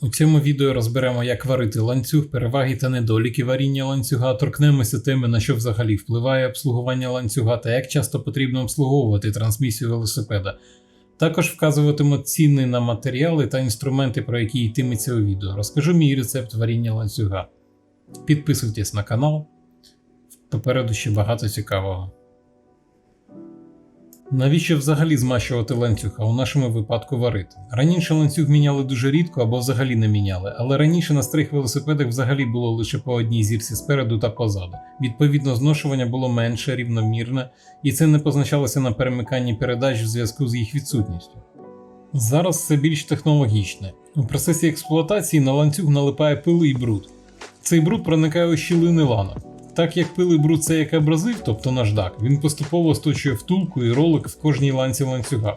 У цьому відео розберемо, як варити ланцюг, переваги та недоліки варіння ланцюга, торкнемося теми, на що взагалі впливає обслуговування ланцюга та як часто потрібно обслуговувати трансмісію велосипеда. Також вказуватиму ціни на матеріали та інструменти, про які йтиметься у відео. Розкажу мій рецепт варіння ланцюга. Підписуйтесь на канал, попереду ще багато цікавого. Навіщо взагалі змащувати ланцюг, а у нашому випадку варити? Раніше ланцюг міняли дуже рідко або взагалі не міняли, але раніше на старих велосипедах взагалі було лише по одній зірці спереду та позаду. Відповідно, зношування було менше, рівномірне, і це не позначалося на перемиканні передач в зв'язку з їх відсутністю. Зараз все більш технологічне. У процесі експлуатації на ланцюг налипає пил і бруд. Цей бруд проникає у щілини ланок. Так як пил і бруд це як абразив, тобто наждак, він поступово сточує втулку і ролик в кожній ланці ланцюга.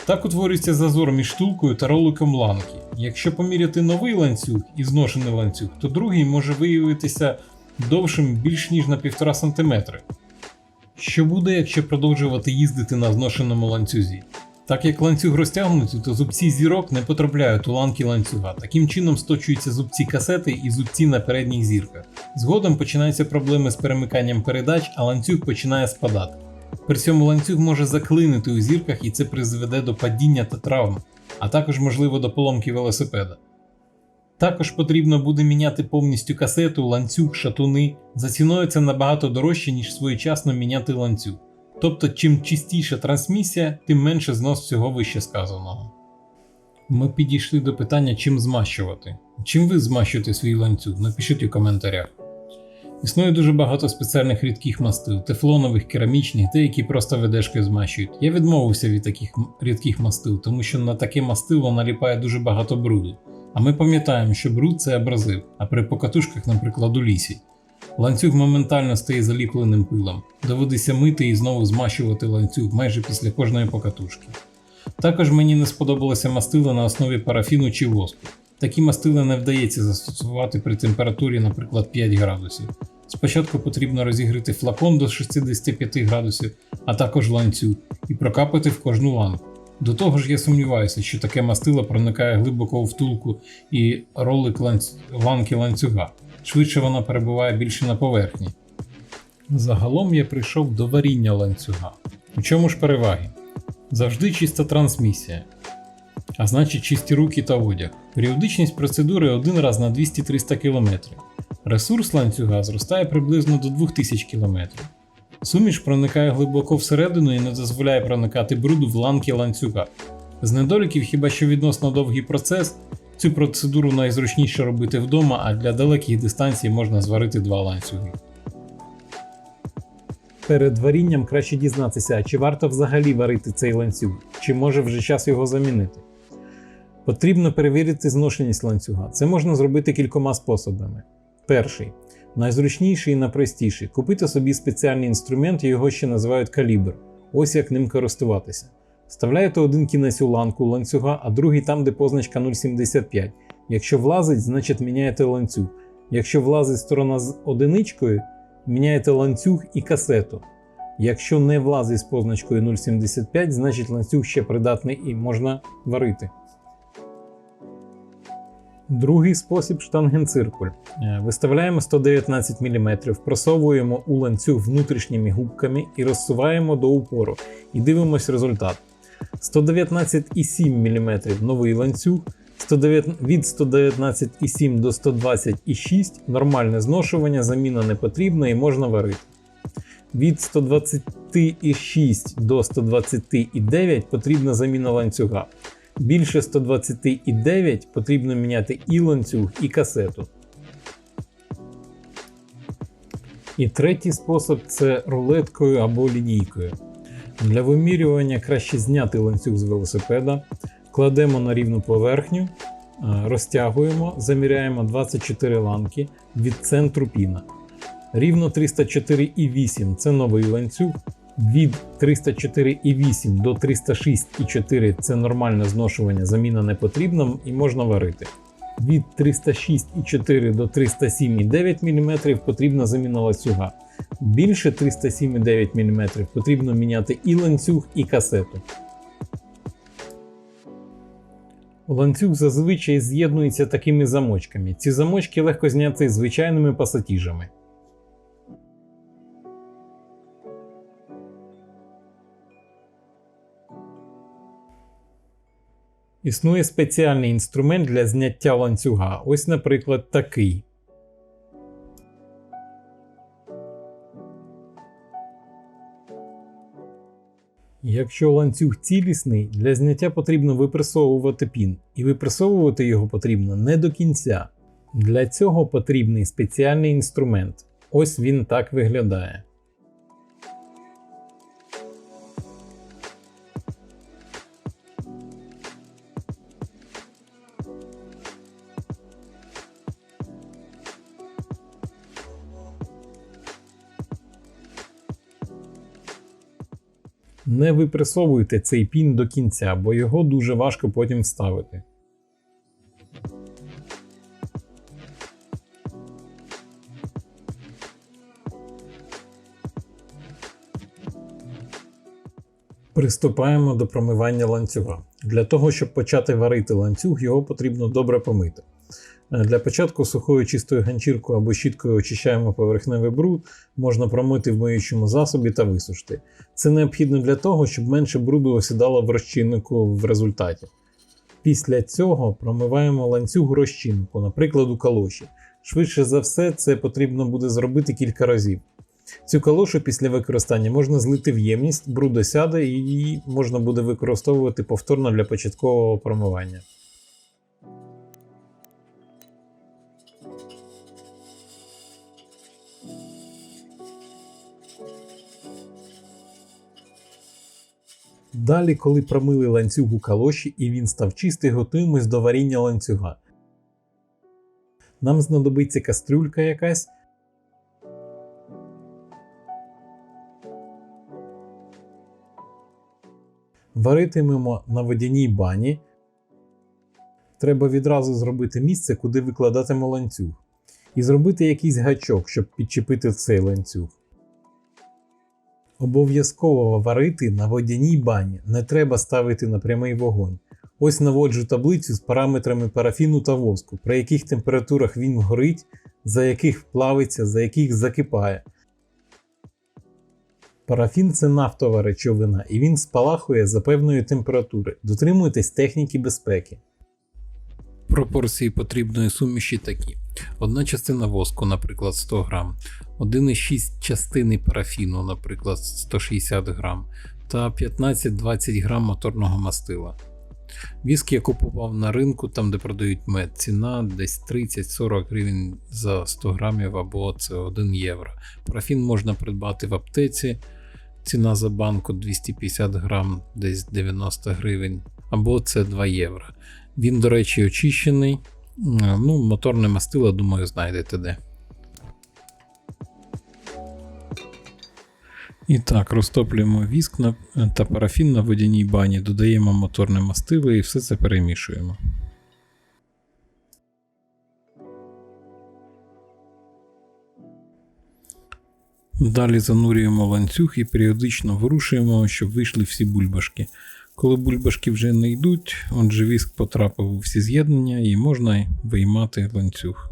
Так утворюється зазор між втулкою та роликом ланки. Якщо поміряти новий ланцюг і зношений ланцюг, то другий може виявитися довшим більш ніж на 1,5 см. Що буде, якщо продовжувати їздити на зношеному ланцюзі? Так як ланцюг розтягнутий, то зубці зірок не потрапляють у ланки ланцюга. Таким чином сточуються зубці касети і зубці на передніх зірках. Згодом починаються проблеми з перемиканням передач, а ланцюг починає спадати. При цьому ланцюг може заклинити у зірках і це призведе до падіння та травм, а також можливо до поломки велосипеда. Також потрібно буде міняти повністю касету, ланцюг, шатуни. За ціною це набагато дорожче, ніж своєчасно міняти ланцюг. Тобто, чим чистіша трансмісія, тим менше знос всього вище сказаного. Ми підійшли до питання, чим змащувати. Чим ви змащуєте свій ланцюг? Напишіть у коментарях. Існує дуже багато спеціальних рідких мастил, тефлонових, керамічних, деякі просто ведешкою змащують. Я відмовився від таких рідких мастил, тому що на таке мастило наліпає дуже багато бруду. А ми пам'ятаємо, що бруд це абразив, а при покатушках, наприклад, у лісі. Ланцюг моментально стає заліпленим пилом. Доводиться мити і знову змащувати ланцюг майже після кожної покатушки. Також мені не сподобалося мастило на основі парафіну чи воску. Такі мастила не вдається застосувати при температурі, наприклад, 5 градусів. Спочатку потрібно розігріти флакон до 65 градусів, а також ланцюг, і прокапати в кожну ланку. До того ж я сумніваюся, що таке мастило проникає глибоко у втулку і ролик ланки ланцюга. Швидше вона перебуває більше на поверхні. Загалом я прийшов до варіння ланцюга. У чому ж переваги? Завжди чиста трансмісія. А значить чисті руки та одяг. Періодичність процедури один раз на 200-300 км. Ресурс ланцюга зростає приблизно до 2000 км. Суміш проникає глибоко всередину і не дозволяє проникати бруду в ланки ланцюга. З недоліків хіба що відносно довгий процес. Цю процедуру найзручніше робити вдома, а для далеких дистанцій можна зварити 2 ланцюги. Перед варінням краще дізнатися, чи варто взагалі варити цей ланцюг, чи може вже час його замінити. Потрібно перевірити зношеність ланцюга. Це можна зробити кількома способами. Перший, найзручніший і найпростіший. Купити собі спеціальний інструмент, його ще називають калібр. Ось як ним користуватися. Вставляєте один кінець у ланку ланцюга, а другий там, де позначка 0,75. Якщо влазить, значить міняєте ланцюг. Якщо влазить сторона з одиничкою, міняєте ланцюг і касету. Якщо не влазить з позначкою 0,75, значить ланцюг ще придатний і можна варити. Другий спосіб – штангенциркуль. Виставляємо 119 мм, просовуємо у ланцюг внутрішніми губками і розсуваємо до упору. І дивимось результат. 119,7 мм новий ланцюг, від 119,7 до 120,6 нормальне зношування, заміна не потрібна і можна варити. Від 120,6 до 120,9 потрібна заміна ланцюга. Більше 120,9 потрібно міняти і ланцюг, і касету. І третій спосіб – це рулеткою або лінійкою. Для вимірювання краще зняти ланцюг з велосипеда, кладемо на рівну поверхню, розтягуємо, заміряємо 24 ланки від центру піна. Рівно 304,8 – це новий ланцюг. Від 304,8 до 306,4 – це нормальне зношування, заміна не потрібна і можна варити. Від 306,4 до 307,9 мм потрібна заміна ланцюга. Більше 307,9 мм потрібно міняти і ланцюг, і касету. Ланцюг зазвичай з'єднується такими замочками. Ці замочки легко зняти звичайними пасатіжами. Існує спеціальний інструмент для зняття ланцюга. Ось, наприклад, такий. Якщо ланцюг цілісний, для зняття потрібно випресовувати пін. І випресовувати його потрібно не до кінця. Для цього потрібний спеціальний інструмент. Ось він так виглядає. Не випресовуйте цей пін до кінця, бо його дуже важко потім вставити. Приступаємо до промивання ланцюга. Для того, щоб почати варити ланцюг, його потрібно добре помити. Для початку сухою чистою ганчіркою або щіткою очищаємо поверхневий бруд, можна промити в миючому засобі та висушити. Це необхідно для того, щоб менше бруду осідало в розчиннику в результаті. Після цього промиваємо ланцюг у розчиннику, наприклад у калоші. Швидше за все, це потрібно буде зробити кілька разів. Цю калошу після використання можна злити в ємність, бруд осяде і її можна буде використовувати повторно для початкового промивання. Далі, коли промили ланцюг у калоші і він став чистий, готуємось до варіння ланцюга. Нам знадобиться кастрюлька якась. Варитимемо на водяній бані. Треба відразу зробити місце, куди викладатимемо ланцюг. І зробити якийсь гачок, щоб підчепити цей ланцюг. Обов'язково варити на водяній бані, не треба ставити на прямий вогонь. Ось наводжу таблицю з параметрами парафіну та воску, при яких температурах він горить, за яких плавиться, за яких закипає. Парафін – це нафтова речовина і він спалахує за певної температури. Дотримуйтесь техніки безпеки. Пропорції потрібної суміші такі. 1 частина воску, наприклад, 100 г, 1,6 частини парафіну, наприклад, 160 г, та 15-20 г моторного мастила. Віск я купував на ринку, там де продають мед. Ціна десь 30-40 гривень за 100 грамів або це 1 євро. Парафін можна придбати в аптеці, ціна за банку 250 грам, десь 90 гривень, або це 2 євро. Він, до речі, очищений. Моторне мастило, думаю, знайдете де. І так, розтоплюємо віск та парафін на водяній бані, додаємо моторне мастило і все це перемішуємо. Далі занурюємо ланцюг і періодично вирушуємо, щоб вийшли всі бульбашки. Коли бульбашки вже не йдуть, отже віск потрапив у всі з'єднання і можна виймати ланцюг.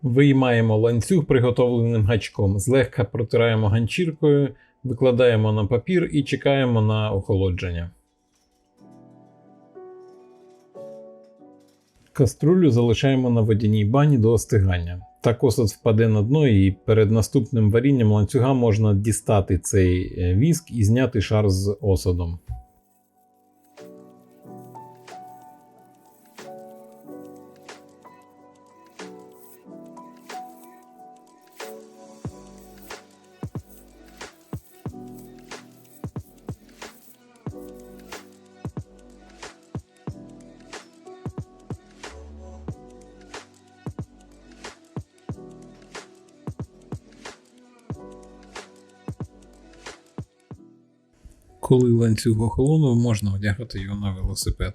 Виймаємо ланцюг приготовленим гачком, злегка протираємо ганчіркою, викладаємо на папір і чекаємо на охолодження. Каструлю залишаємо на водяній бані до остигання. Так осад впаде на дно, і перед наступним варінням ланцюга можна дістати цей віск і зняти шар з осадом. Коли ланцюг охолонув, можна одягати його на велосипед.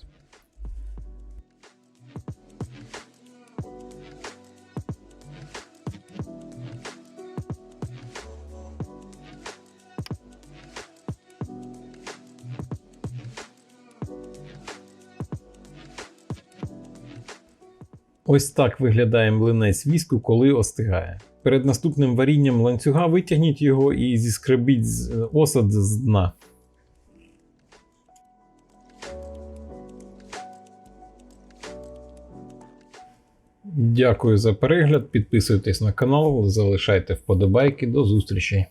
Ось так виглядає млинець віску, коли остигає. Перед наступним варінням ланцюга витягніть його і зіскребіть осад з дна. Дякую за перегляд, підписуйтесь на канал, залишайте вподобайки, до зустрічі!